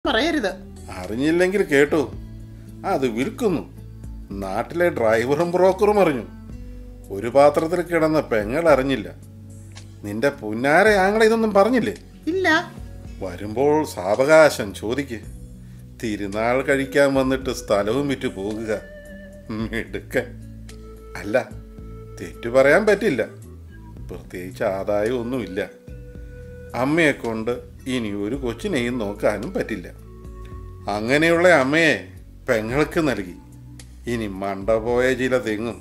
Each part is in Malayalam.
പറയരുത്. അറിഞ്ഞില്ലെങ്കിൽ കേട്ടു. അത് വിൽക്കുന്നു. നാട്ടിലെ ഡ്രൈവറും ബ്രോക്കറും അറിഞ്ഞു. ഒരു പാത്രത്തിൽ കിടന്ന പെങ്ങൾ അറിഞ്ഞില്ല. നിന്റെ പുന്നാരെ ആങ്ങളെ ഇതൊന്നും പറഞ്ഞില്ലേ? ഇല്ല. വരുമ്പോൾ സാവകാശം ചോദിക്ക്. തിരുനാൾ കഴിക്കാൻ വന്നിട്ട് സ്ഥലവും വിറ്റ് പോകുക. മിടുക്കൻ. അല്ല, തെറ്റു പറയാൻ പറ്റില്ല. പ്രത്യേകിച്ച് ആദായം ഒന്നുമില്ല. അമ്മയെ കൊണ്ട് ഇനി ഒരു കൊച്ചിനെയും നോക്കാനും പറ്റില്ല. അങ്ങനെയുള്ള അമ്മയെ പെങ്ങൾക്ക് നൽകി. ഇനി മണ്ട പോയ ചില തെങ്ങും.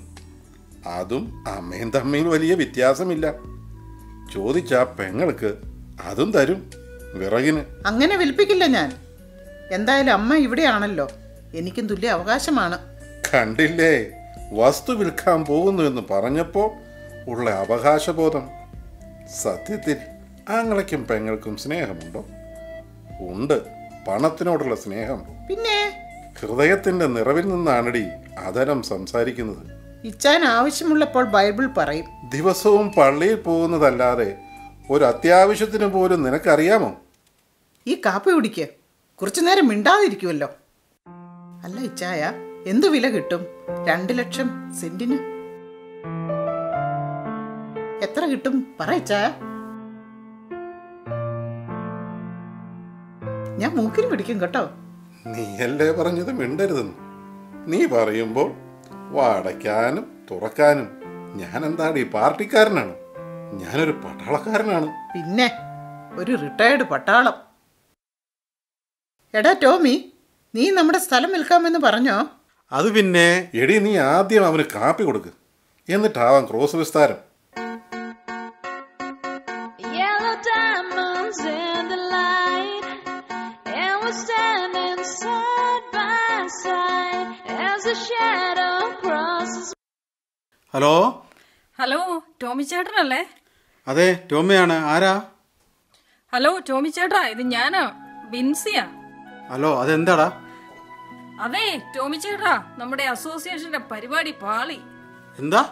അതും അമ്മയും തമ്മിൽ വലിയ വ്യത്യാസമില്ല. ചോദിച്ചാ പെങ്ങൾക്ക് അതും തരും വിറകിന്. അങ്ങനെ വിൽപ്പിക്കില്ല ഞാൻ. എന്തായാലും അമ്മ ഇവിടെയാണല്ലോ, എനിക്കും തുല്യ അവകാശമാണ്. കണ്ടില്ലേ, വസ്തു വിൽക്കാൻ പോകുന്നു എന്ന് പറഞ്ഞപ്പോൾ ഉള്ള അവകാശബോധം. സത്യത്തിൽ ആങ്ങളയ്ക്കും പെങ്ങൾക്കും സ്നേഹമുണ്ടോ? ഉണ്ട്. പണത്തിനോടുള്ള സ്നേഹം. പിന്നെ ഹൃദയത്തിന്റെ നിറവിൽ നിന്നാണടി അധരം സംസാരിക്കുന്നത്. ഇച്ചാൻ ആവശ്യമുള്ളപ്പോൾ ബൈബിൾ പറയും. ദിവസവും പള്ളിയിൽ പോകുന്നതല്ലാതെ ഒരു അത്യാവശ്യത്തിന് പോലും നിനക്കറിയാമോ? ഈ കാപ്പി കുടിക്ക്. കുറച്ചു നേരം മിണ്ടാതിരിക്കുമല്ലോ. അല്ല ഇച്ചായ, എന്തു വില കിട്ടും? 2 ലക്ഷം സെന്റിന് എത്ര കിട്ടും പറ ഇച്ചായ. ഞാൻ മൂക്കിന് പിടിക്കും കേട്ടോ. നീയല്ലേ പറഞ്ഞത് മിണ്ടരുതെന്ന്. നീ പറയുമ്പോൾ വാടയ്ക്കാനും തുറക്കാനും ഞാൻ എന്താടി പാർട്ടിക്കാരനാണ്? ഞാനൊരു പട്ടാളക്കാരനാണ്. പിന്നെ ഒരു റിട്ടയർഡ് പട്ടാളം. എടാ ടോമി, നീ നമ്മുടെ സ്ഥലം വിൽക്കാമെന്ന് പറഞ്ഞോ? അത് പിന്നെ എടി, നീ ആദ്യം അവന് കാപ്പി കൊടുക്ക്, എന്നിട്ടാവാം ക്രോസ് വിസ്താരം. ഹലോ ഹലോ, ടോമി ചേട്ടനല്ലേ? അതെ, ടോമിയാണ്. ആരാ? ഹലോ ടോമി ചേട്ടാ, ഇത് ഞാനാ, ബിൻസിയാ. ഹലോ, അതെന്താടാ? അതെ ടോമി ചേട്ടാ, നമ്മുടെ അസോസിയേഷന്റെ പരിപാടി പാളി. എന്താ?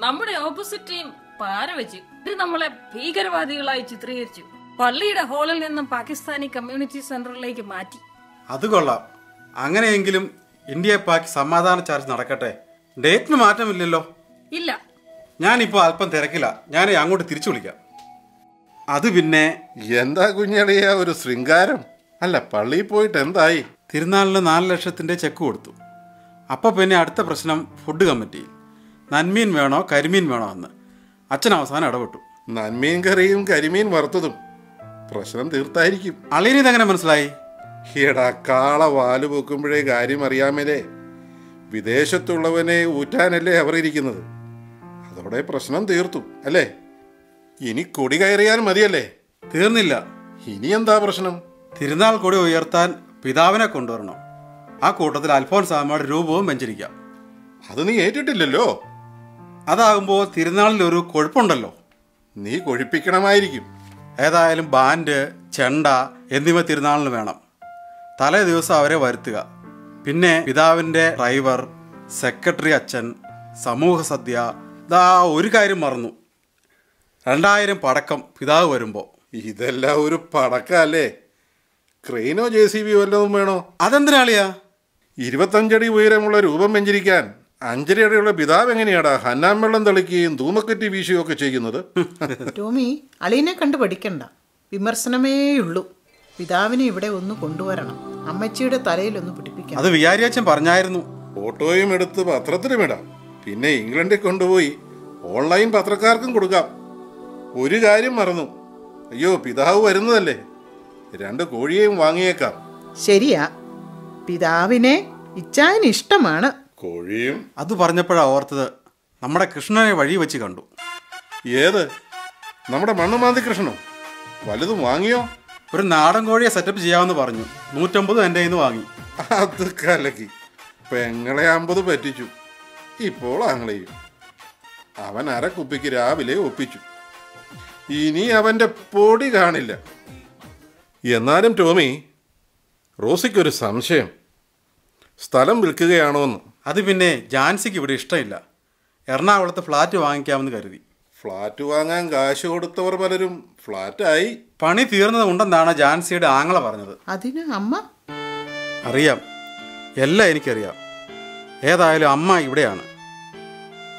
നമ്മുടെ ഓപ്പോസിറ്റ് ടീം പാര വെച്ചു. ഇത് നമ്മളെ ഭീകരവാദികളായി ചിത്രീകരിച്ചു. പള്ളിയുടെ ഹാളിൽ നിന്നും പാകിസ്ഥാനി കമ്മ്യൂണിറ്റി സെന്ററിലേക്ക് മാറ്റി. അത് കൊള്ളാം. അങ്ങനെയെങ്കിലും ഇന്ത്യ പാക് സമാധാന ചർച്ച നടക്കട്ടെ. ഡേറ്റിന് മാറ്റമില്ലല്ലോ? ഇല്ല. ഞാനിപ്പോൾ അല്പം തിരക്കില്ല. ഞാൻ അങ്ങോട്ട് തിരിച്ചു വിളിക്കാം. അത് പിന്നെ എന്താ കുഞ്ഞളിയ ഒരു ശൃംഗാരം? അല്ല, പള്ളിയിൽ പോയിട്ട് എന്തായി? തിരുനാളിന് 4 ലക്ഷത്തിൻ്റെ ചെക്ക് കൊടുത്തു. അപ്പോൾ പിന്നെ അടുത്ത പ്രശ്നം ഫുഡ് കമ്മിറ്റിയിൽ. നന്മീൻ വേണോ കരിമീൻ വേണോ എന്ന് അച്ഛൻ അവസാനം ഇടപെട്ടു. നന്മീൻ കറിയും കരിമീൻ വറുത്തതും പ്രശ്നം തീർത്തായിരിക്കും. അളിയന് ഇതെങ്ങനെ മനസ്സിലായി? എടാ, കാള വാല് പൊക്കുമ്പോഴേ കാര്യം അറിയാമല്ലേ. വിദേശത്തുള്ളവനെ ഊറ്റാനല്ലേ അവർ ഇരിക്കുന്നത്. അതോടെ പ്രശ്നം തീർത്തു അല്ലേ? ഇനി കൊടി കയറിയാൽ മതിയല്ലേ? തീർന്നില്ല. ഇനി എന്താ പ്രശ്നം? തിരുനാൾ കൊടി ഉയർത്താൻ പിതാവിനെ കൊണ്ടുവരണം. ആ കൂട്ടത്തിൽ അൽഫോൻസാമ്മയുടെ രൂപവും വെഞ്ചരിക്കാം. അത് നീ ഏറ്റിട്ടില്ലല്ലോ. അതാകുമ്പോൾ തിരുനാളിൽ ഒരു കൊഴുപ്പുണ്ടല്ലോ. നീ കൊഴിപ്പിക്കണമായിരിക്കും. ഏതായാലും ബാൻഡ്, ചെണ്ട എന്നിവ തിരുനാളിന് വേണം. തലേ ദിവസം അവരെ വരുത്തുക. പിന്നെ പിതാവിൻ്റെ ഡ്രൈവർ, സെക്രട്ടറി അച്ഛൻ, സമൂഹ സദ്യ. ഇതാ ഒരു കാര്യം മറന്നു, 2000 പടക്കം പിതാവ് വരുമ്പോൾ. ഇതെല്ലാം ഒരു പടക്കല്ലേ? ക്രെയിനോ JCB വല്ലതും വേണോ? അതെന്തിനാളിയാ? 25 അടി ഉയരമുള്ള രൂപം വെഞ്ചരിക്കാൻ 5 അടിയുള്ള പിതാവ് എങ്ങനെയാടാ ഹന്നാൻ വെള്ളം തെളിക്കുകയും ധൂമക്കറ്റി വീശുകയും ഒക്കെ ചെയ്യുന്നത്? ടോമി, അളിയനെ കണ്ടു പഠിക്കണ്ട. വിമർശനമേയുള്ളൂ. പിതാവിനെ ഇവിടെ ഒന്ന് കൊണ്ടുവരണം. അമ്മച്ചിയുടെ തലയിലൊന്ന് പിടിപ്പിക്കണം. അത് വികാരിയച്ഛൻ പറഞ്ഞായിരുന്നു. ഫോട്ടോയും എടുത്ത് പത്രത്തിലും ഇടാം. പിന്നെ ഇംഗ്ലണ്ടിൽ കൊണ്ടുപോയി ഓൺലൈൻ പത്രക്കാർക്കും കൊടുക്കാം. ഒരു കാര്യം മറന്നു. അയ്യോ, പിതാവ് വരുന്നതല്ലേ, 2 കോഴിയെയും വാങ്ങിയേക്കാം. ശരിയാ, പിതാവിനെ ഇച്ചായന് ഇഷ്ടമാണ്. കോഴിയും? അത് പറഞ്ഞപ്പോഴാണ് ഓർത്തത്, നമ്മുടെ കൃഷ്ണനെ വഴി വെച്ച് കണ്ടു. ഏത്? നമ്മുടെ മണ്ണുമാന്തി കൃഷ്ണനോ? വലുതും വാങ്ങിയോ? ഒരു നാടൻ കോഴിയെ സെറ്റപ്പ് ചെയ്യാമെന്ന് പറഞ്ഞു. 150 എൻ്റെ കയ്യിൽ നിന്ന് വാങ്ങി. അത് കലക്കി. പെങ്ങളെ 50 പറ്റിച്ചു. ഇപ്പോൾ ആങ്ങളെയും. അവൻ 1/2 കുപ്പിക്ക് രാവിലെ ഒപ്പിച്ചു. ഇനി അവൻ്റെ പൊടി കാണില്ല. എന്നാലും ടോമി, റോസിക്കൊരു സംശയം. സ്ഥലം വിൽക്കുകയാണോന്ന്. അത് പിന്നെ ജാൻസിക്ക് ഇവിടെ ഇഷ്ടമില്ല. എറണാകുളത്ത് ഫ്ലാറ്റ് വാങ്ങിക്കാമെന്ന് കരുതി. ഫ്ലാറ്റ് വാങ്ങാൻ കാശ് കൊടുത്തവർ പലരും ഫ്ലാറ്റായി. പണി തീർന്നത് ഉണ്ടെന്നാണ് ജാൻസിയുടെ ആങ്ങള പറഞ്ഞത്. അതിന് അമ്മ? അറിയാം, എല്ലാം എനിക്കറിയാം. ഏതായാലും അമ്മ ഇവിടെയാണ്.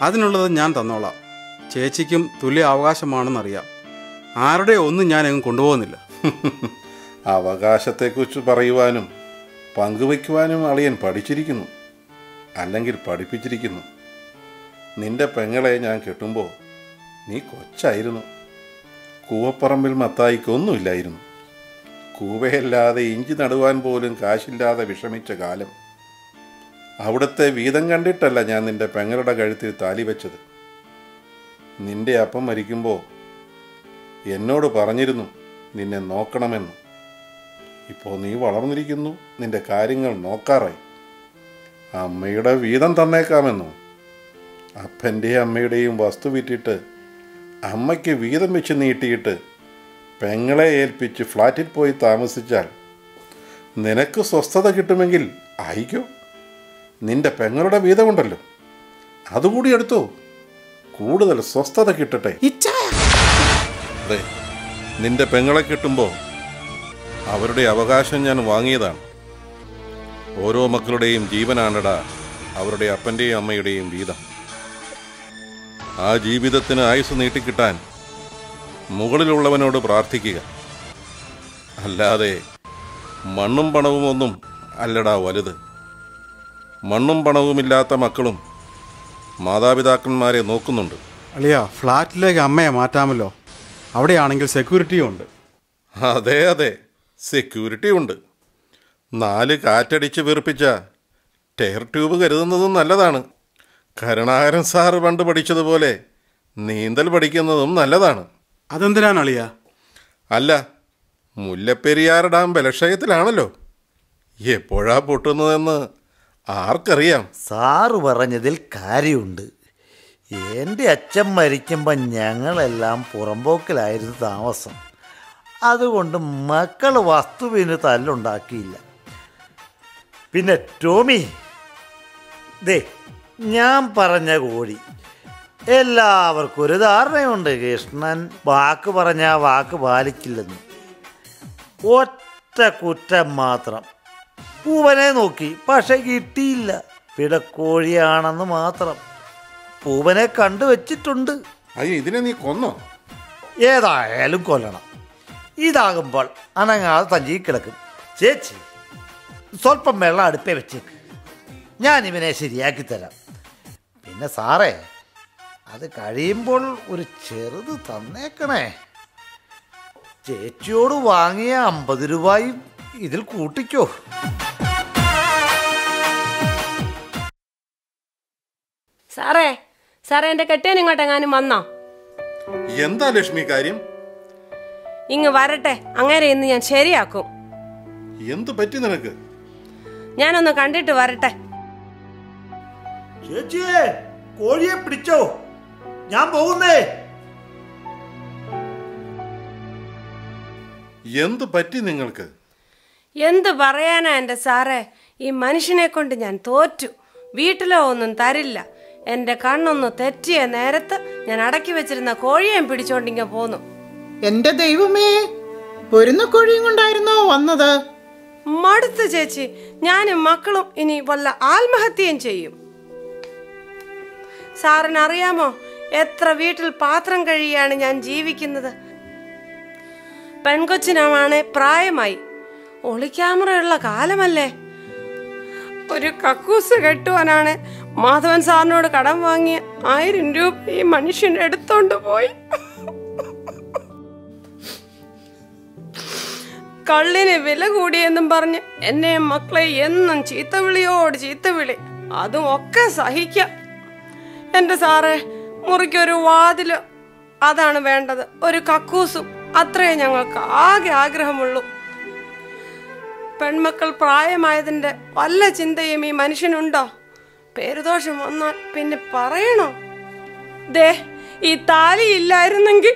അതിനുള്ളത് ഞാൻ തന്നോളാം. ചേച്ചിക്കും തുല്യ അവകാശമാണെന്നറിയാം. ആരുടെ ഒന്നും ഞാൻ എങ്ങും കൊണ്ടുപോകുന്നില്ല. അവകാശത്തെക്കുറിച്ച് പറയുവാനും പങ്കുവയ്ക്കുവാനും അളിയൻ പഠിച്ചിരിക്കുന്നു, അല്ലെങ്കിൽ പഠിപ്പിച്ചിരിക്കുന്നു. നിന്റെ പെങ്ങളെ ഞാൻ കെട്ടുമ്പോൾ നീ കൊച്ചായിരുന്നു. കൂവപ്പറമ്പിൽ മത്തായിക്കൊന്നുമില്ലായിരുന്നു. കൂവയല്ലാതെ ഇഞ്ചി നടുവാൻ പോലും കാശില്ലാതെ വിഷമിച്ച കാലം. അവിടുത്തെ വീതം കണ്ടിട്ടല്ല ഞാൻ നിന്റെ പെങ്ങളുടെ കഴുത്തിൽ താലി വെച്ചത്. നിന്റെ അപ്പം മരിക്കുമ്പോൾ എന്നോട് പറഞ്ഞിരുന്നു നിന്നെ നോക്കണമെന്ന്. ഇപ്പോൾ നീ വളർന്നിരിക്കുന്നു, നിന്റെ കാര്യങ്ങൾ നോക്കാറായി. അമ്മയുടെ വീതം തന്നേക്കാമെന്നോ? അപ്പൻ്റെയും അമ്മയുടെയും വസ്തു വിറ്റിട്ട് അമ്മയ്ക്ക് വീതം വെച്ച് നീട്ടിയിട്ട് പെങ്ങളെ ഏൽപ്പിച്ച് ഫ്ലാറ്റിൽ പോയി താമസിച്ചാൽ നിനക്ക് സ്വസ്ഥത കിട്ടുമെങ്കിൽ ആയിക്കോ. നിന്റെ പെങ്ങളുടെ വീതമുണ്ടല്ലോ, അതുകൂടി എടുത്തോ. കൂടുതൽ സ്വസ്ഥത കിട്ടട്ടെ. അതെ, നിന്റെ പെങ്ങളെ കിട്ടുമ്പോൾ അവരുടെ അവകാശം ഞാൻ വാങ്ങിയതാണ്. ഓരോ മക്കളുടെയും ജീവനാണടാ അവരുടെ അപ്പൻ്റെയും അമ്മയുടെയും വീതം. ആ ജീവിതത്തിന് ആയുസ് നീട്ടിക്കിട്ടാൻ മുകളിലുള്ളവനോട് പ്രാർത്ഥിക്കുക. അല്ലാതെ മണ്ണും പണവും ഒന്നും അല്ലടാ വലുത്. മണ്ണും പണവുമില്ലാത്ത മക്കളും മാതാപിതാക്കന്മാരെ നോക്കുന്നുണ്ട്. അളിയ, ഫ്ലാറ്റിലേക്ക് അമ്മയെ മാറ്റാമല്ലോ. അവിടെയാണെങ്കിൽ സെക്യൂരിറ്റിയും ഉണ്ട്. അതെ അതെ, സെക്യൂരിറ്റി ഉണ്ട്. 4 കാറ്റടിച്ച് വീർപ്പിച്ച ടയർ ട്യൂബ് കരുതുന്നതും നല്ലതാണ്. കരുണാകരൻ സാറ് പണ്ട് പഠിച്ചതുപോലെ നീന്തൽ പഠിക്കുന്നതും നല്ലതാണ്. അതെന്തിനാണ് അളിയ? അല്ല, മുല്ലപ്പെരിയാർ ഡാം ബലക്ഷയത്തിലാണല്ലോ. എപ്പോഴാ പൊട്ടുന്നതെന്ന് ആർക്കറിയാം? സാറ് പറഞ്ഞതിൽ കാര്യമുണ്ട്. എൻ്റെ അച്ഛൻ മരിക്കുമ്പോൾ ഞങ്ങളെല്ലാം പുറമ്പോക്കിലായിരുന്നു താമസം. അതുകൊണ്ട് മക്കൾ വസ്തുവിന് തല്ലുണ്ടാക്കിയില്ല. പിന്നെ ടോമി, ദേ ഞാൻ പറഞ്ഞ കോഴി, എല്ലാവർക്കും ഒരു ധാരണയുണ്ട്. കൃഷ്ണൻ വാക്ക് പറഞ്ഞാൽ വാക്ക് പാലിക്കില്ലെന്ന്. ഒറ്റ കുറ്റം മാത്രം, പൂവനെ നോക്കി പക്ഷെ കിട്ടിയില്ല. പിടക്കോഴിയാണെന്ന് മാത്രം. പൂവനെ കണ്ടുവച്ചിട്ടുണ്ട്. അയ്യോ, ഇതിനെ നീ കൊന്നോ? ഏതായാലും കൊല്ലണം. ഇതാകുമ്പോൾ അനങ്ങാതെ തഞ്ചി കിടക്കും. ചേച്ചി, സ്വല്പം വെള്ളം അടുപ്പേ വെച്ചേക്ക്, ഞാൻ ഇവനെ ശരിയാക്കി തരാം. പിന്നെ സാറേ, അത് കഴിയുമ്പോൾ ഒരു ചെറുത് തന്നേക്കണേ. ചേച്ചിയോട് വാങ്ങിയ 50 രൂപയും ഇതിൽ കൂട്ടിക്കോ. സാറേ, എൻ്റെ കെട്ടിയൻ ഇങ്ങോട്ടെങ്ങാനും വന്നോ? എന്താ ലക്ഷ്മി കാര്യം? ഇങ്ങ് വരട്ടെ, അങ്ങനെ ഇന്ന് ഞാൻ ശരിയാക്കും. എന്തു പറ്റി നിനക്ക്? ഞാനൊന്ന് കണ്ടിട്ട് വരട്ടെ. ചേച്ചിയെ, കോഴിയെ പിടിച്ചോ, ഞാൻ പോകുന്നേ. എന്തു പറ്റി നിങ്ങൾക്ക്? എന്ത് പറയാനാ എൻ്റെ സാറേ, ഈ മനുഷ്യനെ കൊണ്ട് ഞാൻ തോറ്റു. വീട്ടിലോ ഒന്നും തരില്ല. എൻ്റെ കണ്ണൊന്ന് തെറ്റിയ നേരത്ത് ഞാൻ അടക്കി വെച്ചിരുന്ന കോഴിയേയും പിടിച്ചോണ്ടിങ്ങ പോന്നു. എന്റെ ദൈവമേ, പൊരുന്ന കോഴിയും കൊണ്ടായിരുന്നോ വന്നത്? മടുത്ത് ചേച്ചി, ഞാനും മക്കളും ഇനി വല്ല ആത്മഹത്യയും ചെയ്യും. സാറിനറിയാമോ എത്ര വീട്ടിൽ പാത്രം കഴിയാണ് ഞാൻ ജീവിക്കുന്നത്? പെൺകൊച്ചിനാണ് പ്രായമായി, ഒളിക്യാമറയുള്ള കാലമല്ലേ. ഒരു കക്കൂസ് കെട്ടുവാനാണ് മാധവൻ സാറിനോട് കടം വാങ്ങിയ 1000 രൂപ ഈ മനുഷ്യൻ എടുത്തോണ്ട് പോയി. കള്ളിന് വില കൂടിയെന്നും പറഞ്ഞ് എന്നെ മക്കളെ എന്നും ചീത്തവിളിയോട് ചീത്തവിളി. അതും ഒക്കെ സഹിക്കാം. എന്റെ സാറേ, മുറിക്കൊരു വാതില്, അതാണ് വേണ്ടത്. ഒരു കക്കൂസും, അത്രേ ഞങ്ങൾക്ക് ആകെ ആഗ്രഹമുള്ളൂ. പെൺമക്കൾ പ്രായമായതിന്റെ വല്ല ചിന്തയും ഈ മനുഷ്യനുണ്ടോ? പേരുദോഷം വന്നാൽ പിന്നെ പറയണോ? ദേ, ഈ താലി ഇല്ലായിരുന്നെങ്കിൽ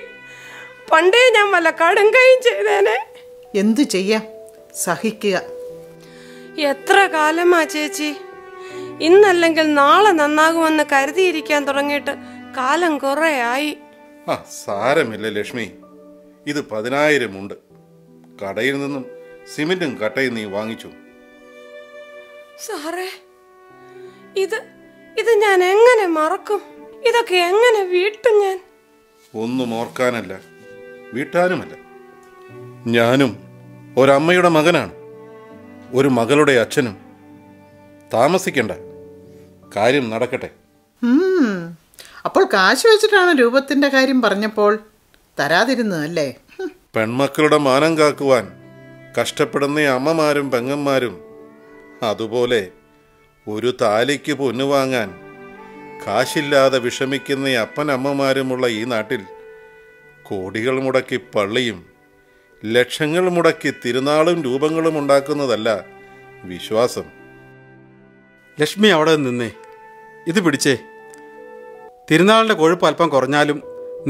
പണ്ടേ ഞാൻ വല്ല കടുങ്കയും ചെയ്തേനെ. എന്തു ചെയ്യാം, സഹിക്കുക. എത്ര കാലമാ ചേച്ചി, ഇന്നല്ലെങ്കിൽ നാളെ നന്നാകുമെന്ന് കരുതിയിരിക്കാൻ തുടങ്ങിയിട്ട് കാലം കുറേ ആയി. ആ സാരമില്ല ലക്ഷ്മി, ഇത് 10,000 ഉണ്ട്. കടയിൽ നിന്നും സിമെന്റും കട്ടയും നീ വാങ്ങിച്ചു. സാറേ, ഇത് ഞാൻ എങ്ങനെ മറക്കും? ഇതൊക്കെ എങ്ങനെ വീട്ടും ഞാൻ? ഒന്നും ഓർക്കാനല്ല, വീട്ടാനുമല്ല. ഞാനും ഒരമ്മയുടെ മകനാണ്, ഒരു മകളുടെ അച്ഛനും. താമസിക്കണ്ട, കാര്യം നടക്കട്ടെ. അപ്പോൾ കാശ് വെച്ചിട്ടാണ് രൂപത്തിന്റെ കാര്യം പറഞ്ഞപ്പോൾ തരാതിരുന്നത് അല്ലേ? പെൺമക്കളുടെ മാനം കാക്കുവാൻ കഷ്ടപ്പെടുന്ന അമ്മമാരും പെങ്ങന്മാരും, അതുപോലെ ഒരു താലിക്ക് പൊന്നു വാങ്ങാൻ കാശില്ലാതെ വിഷമിക്കുന്ന അപ്പനമ്മമാരുമുള്ള ഈ നാട്ടിൽ കോടികൾ മുടക്കി പള്ളിയും ലക്ഷങ്ങൾ മുടക്കി തിരുനാളും രൂപങ്ങളും ഉണ്ടാക്കുന്നതല്ല വിശ്വാസം. ലക്ഷ്മി അവിടെ നിന്നേ, ഇത് പിടിച്ചേ. തിരുനാളിൻ്റെ കൊഴുപ്പ് അല്പം കുറഞ്ഞാലും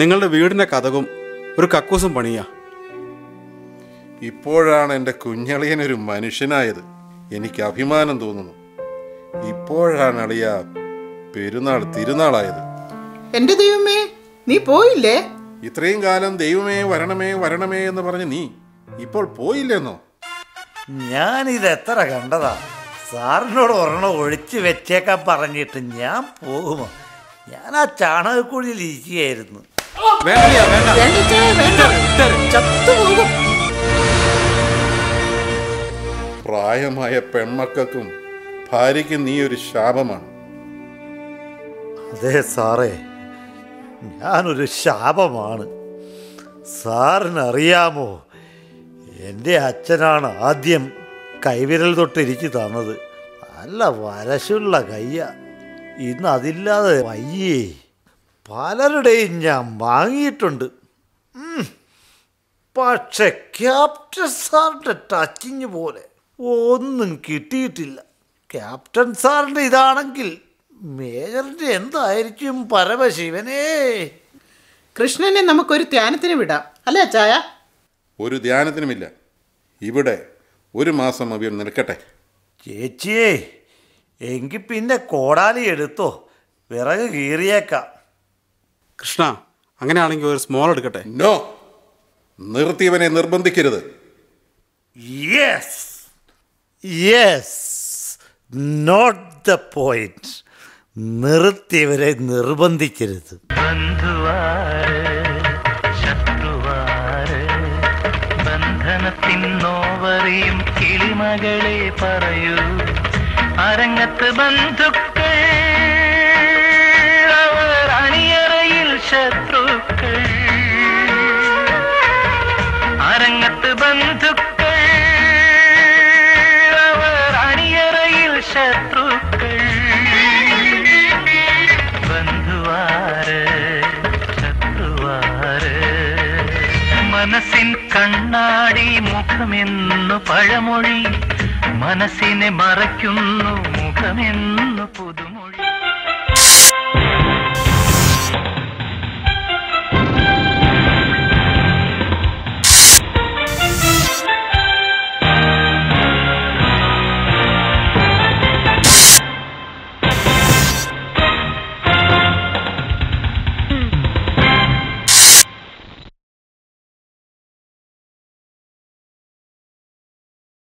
നിങ്ങളുടെ വീടിൻ്റെ കതകും ഒരു കക്കൂസും പണിയാ. ഇപ്പോഴാണ് എൻ്റെ കുഞ്ഞളിയനൊരു മനുഷ്യനായത്. എനിക്ക് അഭിമാനം തോന്നുന്നു. ഇപ്പോഴാണ് അളിയ പെരുന്നാൾ തിരുനാളായത്. എന്റെ ദൈവമേ, നീ പോയില്ലേ? ഇത്രയും കാലം ദൈവമേ വരണമേ വരണമേ എന്ന് പറഞ്ഞ് നീ ഇപ്പോൾ പോയില്ലെന്നോ? ഞാനിത് എത്ര കണ്ടതാ. സാറിനോട് ഒരെണ്ണം ഒഴിച്ചു വെച്ചേക്കാൻ പറഞ്ഞിട്ട് ഞാൻ പോകുമോ? ഞാൻ ആ ചാണകക്കുഴിയിൽ ഇരിക്കുകയായിരുന്നു. പ്രായമായ പെൺമക്കൾക്കും ഭാര്യയ്ക്കും നീ ഒരു ശാപമാണ്. അതെ സാറേ, ഞാനൊരു ശാപമാണ്. സാറിനറിയാമോ, എൻ്റെ അച്ഛനാണ് ആദ്യം കൈവിരൽ തൊട്ടിരിച്ചു തന്നത്. നല്ല വരശുള്ള കയ്യ. ഇന്ന് അതില്ലാതെ വയ്യേ. പലരുടെയും ഞാൻ വാങ്ങിയിട്ടുണ്ട്. പക്ഷെ ക്യാപ്റ്റൻ സാറിൻ്റെ ടച്ചിങ് പോലെ ഒന്നും കിട്ടിയിട്ടില്ല. ക്യാപ്റ്റൻ സാറിൻ്റെ ഇതാണെങ്കിൽ മേജറിൻ്റെ എന്തായിരിക്കും? പരമശിവനേ. കൃഷ്ണനെ നമുക്കൊരു ധ്യാനത്തിന് വിടാം അല്ലേ ചായ? ഒരു ധ്യാനത്തിനുമില്ല. ഇവിടെ 1 മാസം അവൻ നിൽക്കട്ടെ. ചേച്ചിയേ, എങ്കിൽ പിന്നെ കോടാലി എടുത്തോ, വിറക് കീറിയേക്കാം. കൃഷ്ണ, അങ്ങനെയാണെങ്കിൽ ഒരു സ്മോൾ എടുക്കട്ടെ. നോ, നിർത്തിയവനെ നിർബന്ധിക്കരുത്. Yes yes, not the point. നിർത്തിയവരെ നിർബന്ധിക്കരുത്. ബന്ധനത്തിൻ നോവറിയും കിളിമകളെ പറയൂ. അരങ്ങത്ത് ബന്ധുക്കൾ, അവർ അണിയറയിൽ ശത്രുക്കൾ. അരങ്ങത്ത് ബന്ധുക്കൾ, അവർ അണിയറയിൽ ശത്രുക്കൾ. ബന്ധുവാര് ശത്രുവാര്? മനസ്സിൻ കണ്ണാടി മുഖമെന്നു പഴമൊഴി, മനസ്സിനെ മറയ്ക്കുന്നു മുഖമെന്നു പുതു.